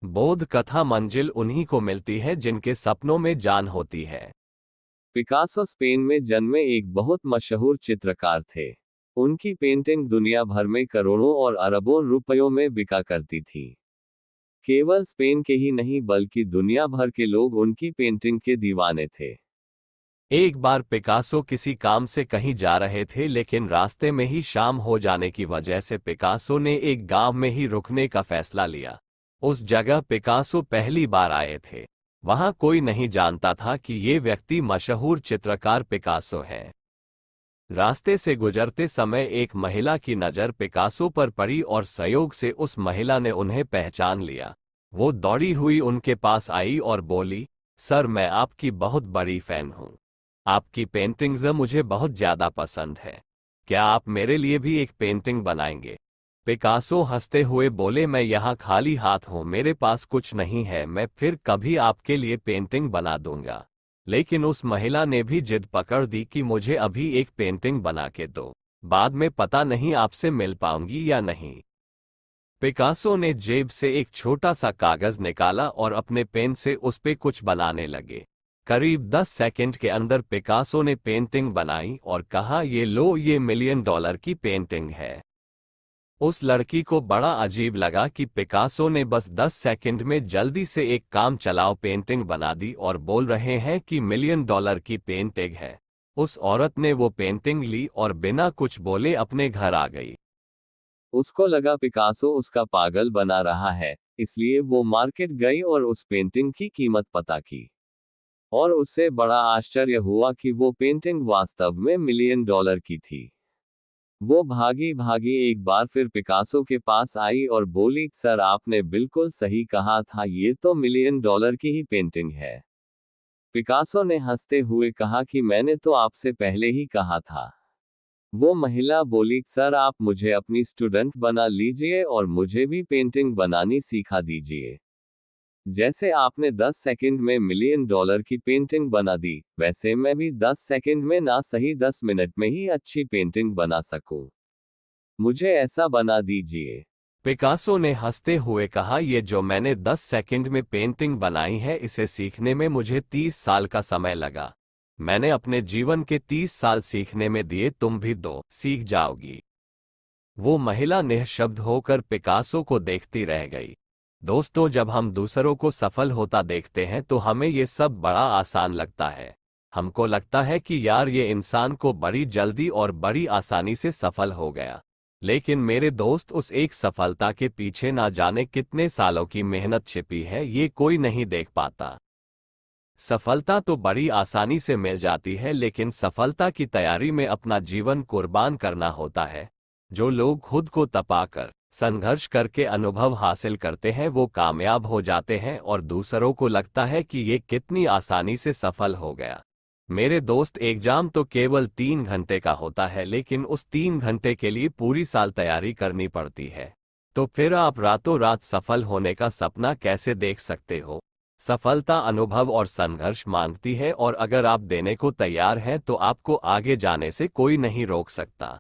बोध कथा मंजिल उन्हीं को मिलती है जिनके सपनों में जान होती है। पिकासो स्पेन में जन्मे एक बहुत मशहूर चित्रकार थे। उनकी पेंटिंग दुनिया भर में करोड़ों और अरबों रुपयों में बिका करती थी। केवल स्पेन के ही नहीं बल्कि दुनिया भर के लोग उनकी पेंटिंग के दीवाने थे। एक बार पिकासो किसी काम से कहीं जा रहे थे, लेकिन रास्ते में ही शाम हो जाने की वजह से पिकासो ने एक गांव में ही रुकने का फैसला लिया। उस जगह पिकासो पहली बार आए थे। वहां कोई नहीं जानता था कि ये व्यक्ति मशहूर चित्रकार पिकासो है। रास्ते से गुजरते समय एक महिला की नज़र पिकासो पर पड़ी और संयोग से उस महिला ने उन्हें पहचान लिया। वो दौड़ी हुई उनके पास आई और बोली, सर, मैं आपकी बहुत बड़ी फैन हूँ। आपकी पेंटिंग्स मुझे बहुत ज़्यादा पसंद है। क्या आप मेरे लिए भी एक पेंटिंग बनाएंगे? पिकासो हंसते हुए बोले, मैं यहाँ खाली हाथ हूँ, मेरे पास कुछ नहीं है, मैं फिर कभी आपके लिए पेंटिंग बना दूंगा। लेकिन उस महिला ने भी जिद पकड़ दी कि मुझे अभी एक पेंटिंग बना के दो, बाद में पता नहीं आपसे मिल पाऊंगी या नहीं। पिकासो ने जेब से एक छोटा सा कागज निकाला और अपने पेन से उस पे कुछ बनाने लगे। करीब 10 सेकंड के अंदर पिकासो ने पेंटिंग बनाई और कहा, ये लो, ये $1,000,000 की पेंटिंग है। उस लड़की को बड़ा अजीब लगा कि पिकासो ने बस 10 सेकंड में जल्दी से एक काम चलाओ पेंटिंग बना दी और बोल रहे हैं कि $1,000,000 की पेंटिंग है। उस औरत ने वो पेंटिंग ली और बिना कुछ बोले अपने घर आ गई। उसको लगा पिकासो उसका पागल बना रहा है, इसलिए वो मार्केट गई और उस पेंटिंग की कीमत पता की। और उससे बड़ा आश्चर्य हुआ कि वो पेंटिंग वास्तव में $1,000,000 की थी। वो भागी भागी एक बार फिर पिकासो के पास आई और बोली, सर, आपने बिल्कुल सही कहा था, ये तो $1,000,000 की ही पेंटिंग है। पिकासो ने हंसते हुए कहा कि मैंने तो आपसे पहले ही कहा था। वो महिला बोली, सर, आप मुझे अपनी स्टूडेंट बना लीजिए और मुझे भी पेंटिंग बनानी सिखा दीजिए। जैसे आपने 10 सेकंड में $1,000,000 की पेंटिंग बना दी, वैसे मैं भी 10 सेकंड में ना सही 10 मिनट में ही अच्छी पेंटिंग बना सकूं। मुझे ऐसा बना दीजिए। पिकासो ने हंसते हुए कहा, ये जो मैंने 10 सेकंड में पेंटिंग बनाई है, इसे सीखने में मुझे 30 साल का समय लगा। मैंने अपने जीवन के 30 साल सीखने में दिए, तुम भी 2 सीख जाओगी। वो महिला निःशब्द होकर पिकासो को देखती रह गई। दोस्तों, जब हम दूसरों को सफल होता देखते हैं तो हमें ये सब बड़ा आसान लगता है। हमको लगता है कि यार, ये इंसान को बड़ी जल्दी और बड़ी आसानी से सफल हो गया। लेकिन मेरे दोस्त, उस एक सफलता के पीछे ना जाने कितने सालों की मेहनत छिपी है, ये कोई नहीं देख पाता। सफलता तो बड़ी आसानी से मिल जाती है, लेकिन सफलता की तैयारी में अपना जीवन कुर्बान करना होता है। जो लोग खुद को तपाकर संघर्ष करके अनुभव हासिल करते हैं, वो कामयाब हो जाते हैं और दूसरों को लगता है कि ये कितनी आसानी से सफल हो गया। मेरे दोस्त, एग्जाम तो केवल 3 घंटे का होता है, लेकिन उस 3 घंटे के लिए पूरी साल तैयारी करनी पड़ती है। तो फिर आप रातों रात सफल होने का सपना कैसे देख सकते हो? सफलता अनुभव और संघर्ष मांगती है, और अगर आप देने को तैयार हैं तो आपको आगे जाने से कोई नहीं रोक सकता।